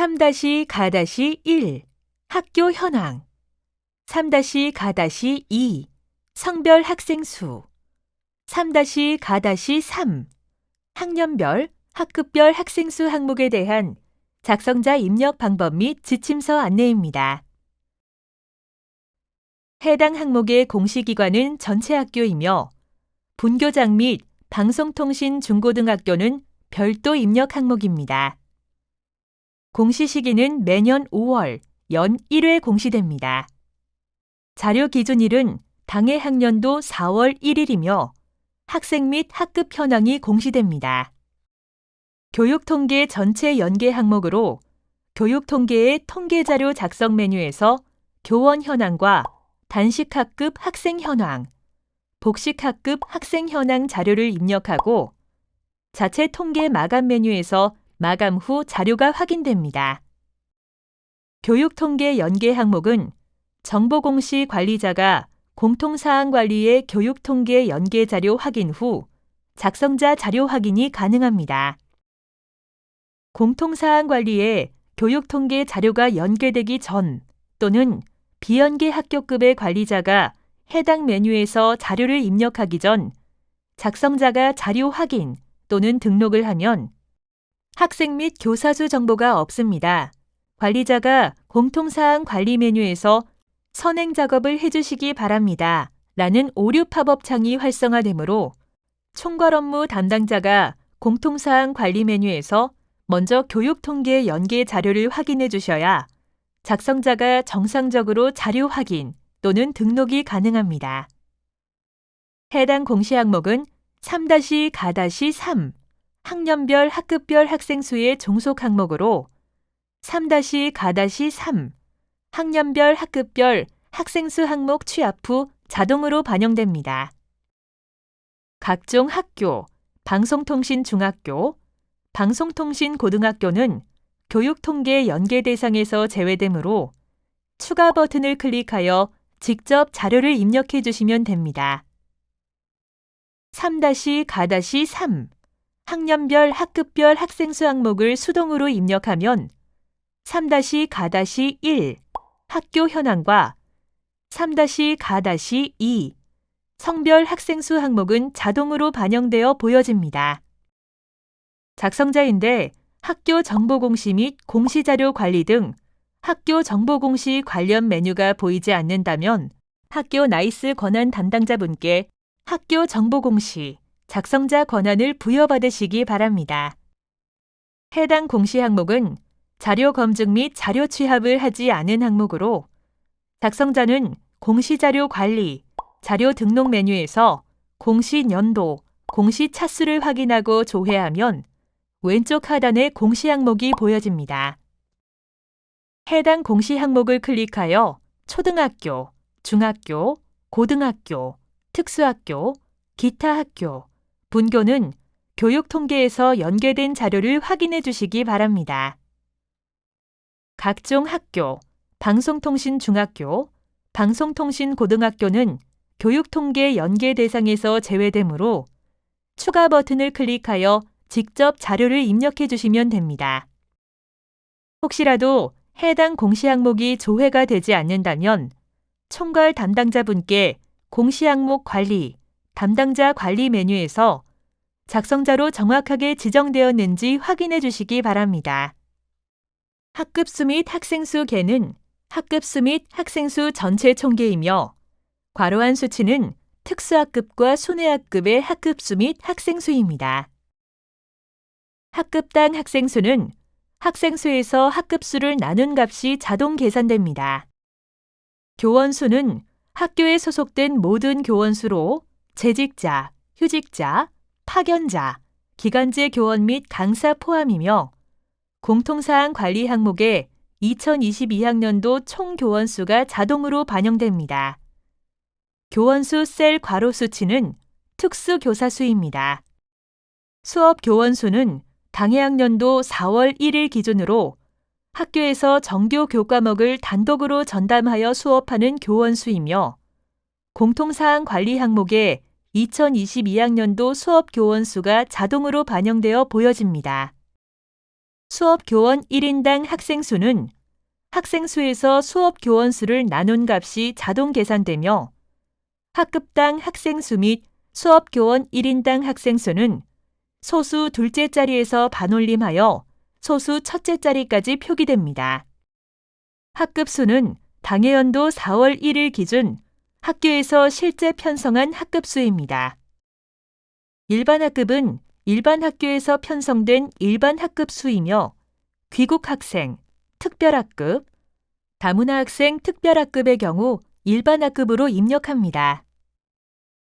3-가-1 학교 현황 3-가-2 성별 학생 수 3-가-3 학년별, 학급별 학생 수 항목에 대한 작성자 입력 방법 및 지침서 안내입니다. 해당 항목의 공시기관은 전체 학교이며 분교장 및 방송통신 중고등학교는 별도 입력 항목입니다. 공시 시기는 매년 5월 연 1회 공시됩니다. 자료 기준일은 당해 학년도 4월 1일이며 학생 및 학급 현황이 공시됩니다. 교육통계 전체 연계 항목으로 교육통계의 통계자료 작성 메뉴에서 교원 현황과 단식학급 학생 현황, 복식학급 학생 현황 자료를 입력하고 자체 통계 마감 메뉴에서 마감 후 자료가 확인됩니다. 교육통계 연계 항목은 정보공시 관리자가 공통사항 관리의 교육통계 연계 자료 확인 후 작성자 자료 확인이 가능합니다. 공통사항 관리에 교육통계 자료가 연계되기 전 또는 비연계 학교급의 관리자가 해당 메뉴에서 자료를 입력하기 전 작성자가 자료 확인 또는 등록을 하면 학생 및 교사 수 정보가 없습니다. 관리자가 공통사항 관리 메뉴에서 선행 작업을 해주시기 바랍니다. 라는 오류 팝업 창이 활성화되므로 총괄 업무 담당자가 공통사항 관리 메뉴에서 먼저 교육통계 연계 자료를 확인해 주셔야 작성자가 정상적으로 자료 확인 또는 등록이 가능합니다. 해당 공시 항목은 3-가-3 학년별 학급별 학생 수의 종속 항목으로 3-가-3 학년별 학급별 학생 수 항목 취합 후 자동으로 반영됩니다. 각종 학교, 방송통신 중학교, 방송통신 고등학교는 교육통계 연계 대상에서 제외되므로 추가 버튼을 클릭하여 직접 자료를 입력해 주시면 됩니다. 3-가-3 학년별 학급별 학생 수 항목을 수동으로 입력하면 3-가-1 학교 현황과 3-가-2 성별 학생 수 항목은 자동으로 반영되어 보여집니다. 작성자인데 학교 정보 공시 및 공시자료 관리 등 학교 정보 공시 관련 메뉴가 보이지 않는다면 학교 나이스 권한 담당자분께 학교 정보 공시 작성자 권한을 부여받으시기 바랍니다. 해당 공시 항목은 자료 검증 및 자료 취합을 하지 않은 항목으로 작성자는 공시자료 관리, 자료 등록 메뉴에서 공시 연도, 공시 차수를 확인하고 조회하면 왼쪽 하단에 공시 항목이 보여집니다. 해당 공시 항목을 클릭하여 초등학교, 중학교, 고등학교, 특수학교, 기타 학교, 분교는 교육통계에서 연계된 자료를 확인해 주시기 바랍니다. 각종 학교, 방송통신 중학교, 방송통신 고등학교는 교육통계 연계 대상에서 제외되므로 추가 버튼을 클릭하여 직접 자료를 입력해 주시면 됩니다. 혹시라도 해당 공시 항목이 조회가 되지 않는다면 총괄 담당자분께 공시 항목 관리, 담당자 관리 메뉴에서 작성자로 정확하게 지정되었는지 확인해 주시기 바랍니다. 학급수 및 학생수 개는 학급수 및 학생수 전체 총계이며 괄호한 수치는 특수학급과 순회학급의 학급수 및 학생수입니다. 학급당 학생수는 학생수에서 학급수를 나눈 값이 자동 계산됩니다. 교원수는 학교에 소속된 모든 교원수로 재직자, 휴직자, 파견자, 기간제 교원 및 강사 포함이며 공통사항 관리 항목에 2022학년도 총 교원수가 자동으로 반영됩니다. 교원수 셀 괄호 수치는 특수교사 수입니다. 수업 교원수는 당해 학년도 4월 1일 기준으로 학교에서 정규 교과목을 단독으로 전담하여 수업하는 교원수이며 공통사항 관리 항목에 2022학년도 수업 교원수가 자동으로 반영되어 보여집니다. 수업 교원 1인당 학생 수는 학생 수에서 수업 교원 수를 나눈 값이 자동 계산되며 학급당 학생 수 및 수업 교원 1인당 학생 수는 소수 둘째 자리에서 반올림하여 소수 첫째 자리까지 표기됩니다. 학급 수는 당해연도 4월 1일 기준 학교에서 실제 편성한 학급 수입니다. 일반 학급은 일반 학교에서 편성된 일반 학급 수이며 귀국 학생, 특별학급, 다문화 학생 특별학급의 경우 일반 학급으로 입력합니다.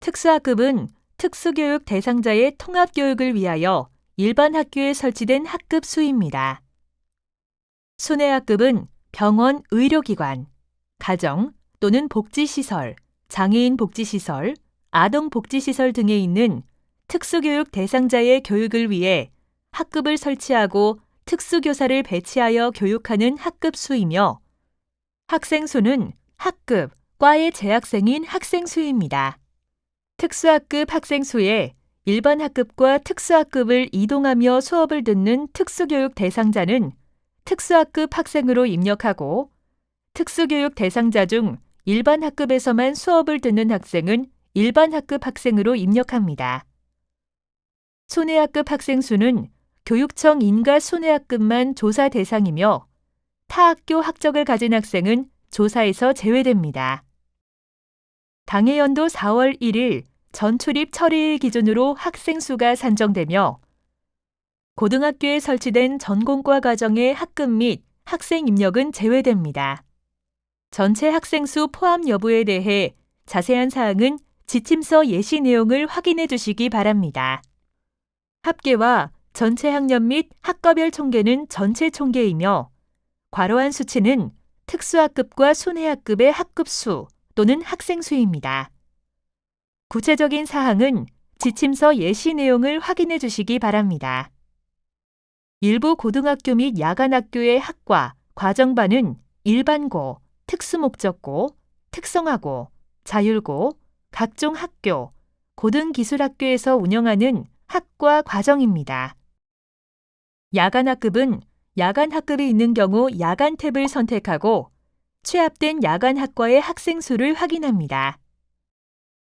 특수학급은 특수교육 대상자의 통합교육을 위하여 일반 학교에 설치된 학급 수입니다. 순회학급은 병원, 의료기관, 가정 또는 복지시설, 장애인 복지시설, 아동복지시설 등에 있는 특수교육 대상자의 교육을 위해 학급을 설치하고 특수교사를 배치하여 교육하는 학급 수이며 학생 수는 학급, 과의 재학생인 학생 수입니다. 특수학급 학생 수에 일반 학급과 특수학급을 이동하며 수업을 듣는 특수교육 대상자는 특수학급 학생으로 입력하고 특수교육 대상자 중 일반 학급에서만 수업을 듣는 학생은 일반 학급 학생으로 입력합니다. 손해학급 학생 수는 교육청 인가 손해학급만 조사 대상이며 타 학교 학적을 가진 학생은 조사에서 제외됩니다. 당해연도 4월 1일 전출입 처리일 기준으로 학생 수가 산정되며 고등학교에 설치된 전공과 과정의 학급 및 학생 입력은 제외됩니다. 전체 학생 수 포함 여부에 대해 자세한 사항은 지침서 예시 내용을 확인해 주시기 바랍니다. 합계와 전체 학년 및 학과별 총계는 전체 총계이며 괄호한 수치는 특수학급과 순회학급의 학급 수 또는 학생 수입니다. 구체적인 사항은 지침서 예시 내용을 확인해 주시기 바랍니다. 일부 고등학교 및 야간학교의 학과, 과정반은 일반고, 특수목적고, 특성화고, 자율고, 각종 학교, 고등기술학교에서 운영하는 학과 과정입니다. 야간학급은 야간학급이 있는 경우 야간 탭을 선택하고 취합된 야간학과의 학생 수를 확인합니다.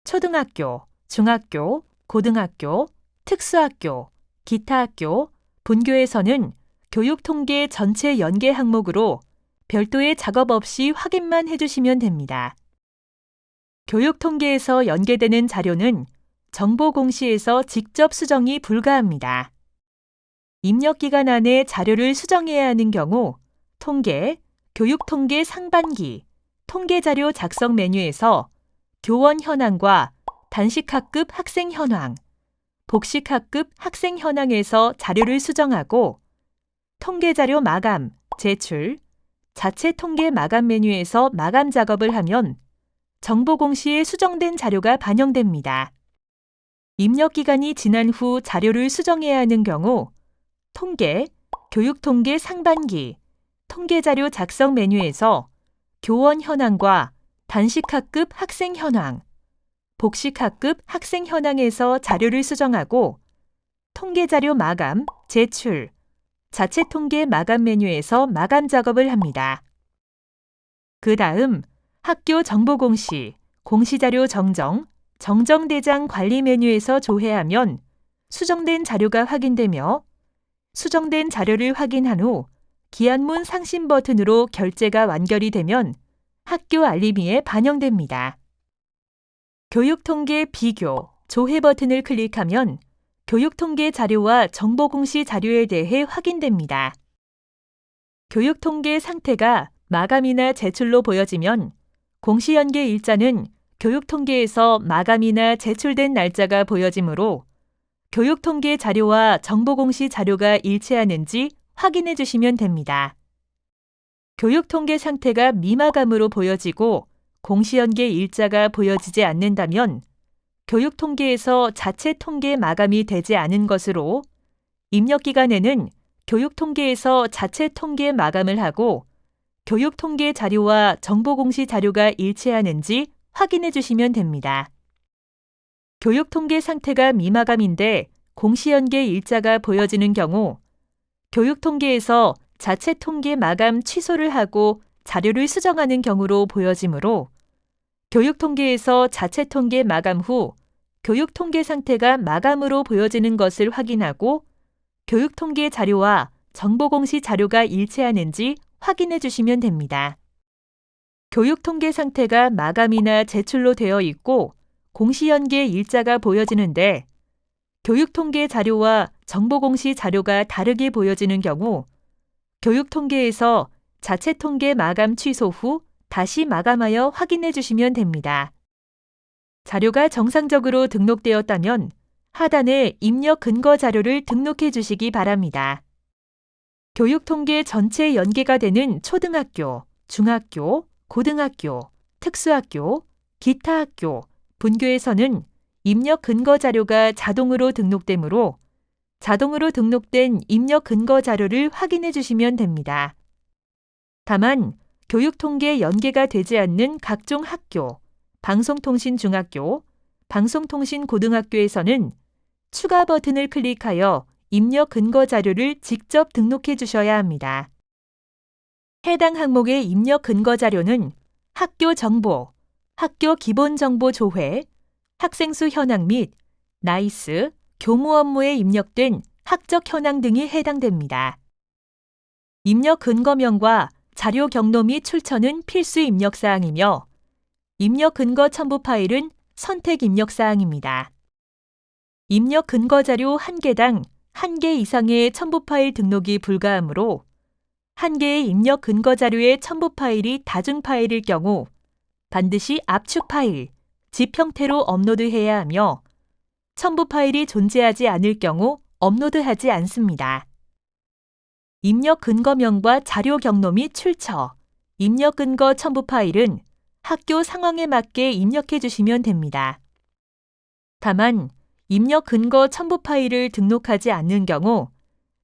초등학교, 중학교, 고등학교, 특수학교, 기타 학교, 분교에서는 교육통계 전체 연계 항목으로 별도의 작업 없이 확인만 해주시면 됩니다. 교육통계에서 연계되는 자료는 정보공시에서 직접 수정이 불가합니다. 입력기간 안에 자료를 수정해야 하는 경우 통계, 교육통계 상반기, 통계자료 작성 메뉴에서 교원 현황과 단식학급 학생 현황, 복식학급 학생 현황에서 자료를 수정하고 통계자료 마감, 제출, 자체 통계 마감 메뉴에서 마감 작업을 하면 정보공시에 수정된 자료가 반영됩니다. 입력기간이 지난 후 자료를 수정해야 하는 경우 통계, 교육통계 상반기, 통계자료 작성 메뉴에서 교원 현황과 단식학급 학생 현황, 복식학급 학생 현황에서 자료를 수정하고 통계자료 마감, 제출, 자체 통계 마감 메뉴에서 마감 작업을 합니다. 그 다음 학교 정보공시, 공시자료 정정, 정정대장 관리 메뉴에서 조회하면 수정된 자료가 확인되며 수정된 자료를 확인한 후 기한문 상신 버튼으로 결제가 완결이 되면 학교 알림이에 반영됩니다. 교육통계 비교, 조회 버튼을 클릭하면 교육통계 자료와 정보공시 자료에 대해 확인됩니다. 교육통계 상태가 마감이나 제출로 보여지면 공시연계 일자는 교육통계에서 마감이나 제출된 날짜가 보여지므로 교육통계 자료와 정보공시 자료가 일치하는지 확인해 주시면 됩니다. 교육통계 상태가 미마감으로 보여지고 공시연계 일자가 보여지지 않는다면 교육통계에서 자체 통계 마감이 되지 않은 것으로 입력기간에는 교육통계에서 자체 통계 마감을 하고 교육통계 자료와 정보공시 자료가 일치하는지 확인해 주시면 됩니다. 교육통계 상태가 미마감인데 공시연계 일자가 보여지는 경우 교육통계에서 자체 통계 마감 취소를 하고 자료를 수정하는 경우로 보여지므로 교육통계에서 자체 통계 마감 후 교육통계 상태가 마감으로 보여지는 것을 확인하고 교육통계 자료와 정보공시 자료가 일치하는지 확인해 주시면 됩니다. 교육통계 상태가 마감이나 제출로 되어 있고 공시연계 일자가 보여지는데 교육통계 자료와 정보공시 자료가 다르게 보여지는 경우 교육통계에서 자체 통계 마감 취소 후 다시 마감하여 확인해 주시면 됩니다. 자료가 정상적으로 등록되었다면 하단에 입력 근거 자료를 등록해 주시기 바랍니다. 교육통계 전체 연계가 되는 초등학교, 중학교, 고등학교, 특수학교, 기타 학교, 분교에서는 입력 근거 자료가 자동으로 등록되므로 자동으로 등록된 입력 근거 자료를 확인해 주시면 됩니다. 다만 교육통계 연계가 되지 않는 각종 학교, 방송통신중학교, 방송통신고등학교에서는 추가 버튼을 클릭하여 입력 근거 자료를 직접 등록해 주셔야 합니다. 해당 항목의 입력 근거 자료는 학교 정보, 학교 기본 정보 조회, 학생 수 현황 및 나이스, 교무 업무에 입력된 학적 현황 등이 해당됩니다. 입력 근거명과 자료 경로 및 출처는 필수 입력 사항이며 입력 근거 첨부 파일은 선택 입력 사항입니다. 입력 근거 자료 1개당 1개 이상의 첨부 파일 등록이 불가하므로 1개의 입력 근거 자료의 첨부 파일이 다중 파일일 경우 반드시 압축 파일, zip 형태로 업로드해야 하며 첨부 파일이 존재하지 않을 경우 업로드하지 않습니다. 입력 근거명과 자료 경로 및 출처, 입력 근거 첨부 파일은 학교 상황에 맞게 입력해 주시면 됩니다. 다만 입력 근거 첨부 파일을 등록하지 않는 경우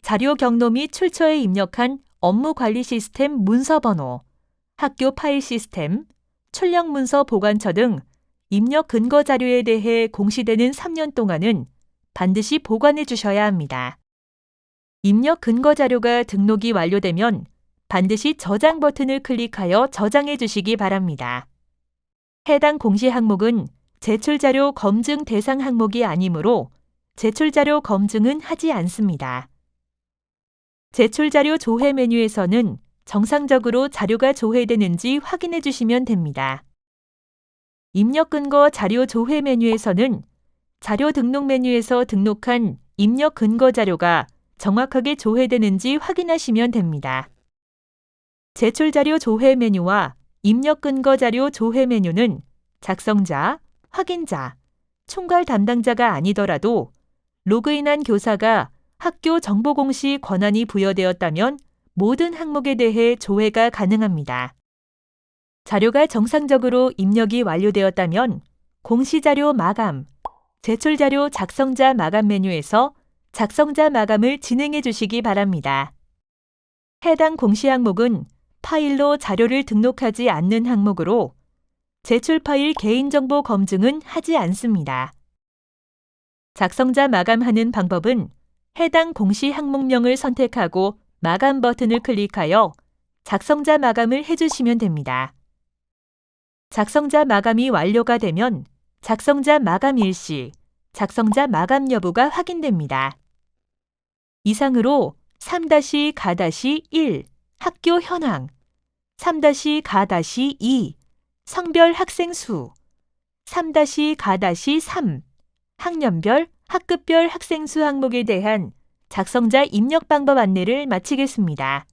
자료 경로 및 출처에 입력한 업무 관리 시스템 문서 번호, 학교 파일 시스템, 출력 문서 보관처 등 입력 근거 자료에 대해 공시되는 3년 동안은 반드시 보관해 주셔야 합니다. 입력 근거 자료가 등록이 완료되면 반드시 저장 버튼을 클릭하여 저장해 주시기 바랍니다. 해당 공시 항목은 제출자료 검증 대상 항목이 아니므로 제출자료 검증은 하지 않습니다. 제출자료 조회 메뉴에서는 정상적으로 자료가 조회되는지 확인해 주시면 됩니다. 입력 근거 자료 조회 메뉴에서는 자료 등록 메뉴에서 등록한 입력 근거 자료가 정확하게 조회되는지 확인하시면 됩니다. 제출자료 조회 메뉴와 입력 근거 자료 조회 메뉴는 작성자, 확인자, 총괄 담당자가 아니더라도 로그인한 교사가 학교 정보공시 권한이 부여되었다면 모든 항목에 대해 조회가 가능합니다. 자료가 정상적으로 입력이 완료되었다면 공시자료 마감, 제출자료 작성자 마감 메뉴에서 작성자 마감을 진행해 주시기 바랍니다. 해당 공시 항목은 파일로 자료를 등록하지 않는 항목으로 제출 파일 개인정보 검증은 하지 않습니다. 작성자 마감하는 방법은 해당 공시 항목명을 선택하고 마감 버튼을 클릭하여 작성자 마감을 해주시면 됩니다. 작성자 마감이 완료가 되면 작성자 마감 일시, 작성자 마감 여부가 확인됩니다. 이상으로 3-가-1 학교 현황, 3-가-2 성별 학생 수, 3-가-3 학년별, 학급별 학생 수 항목에 대한 작성자 입력 방법 안내를 마치겠습니다.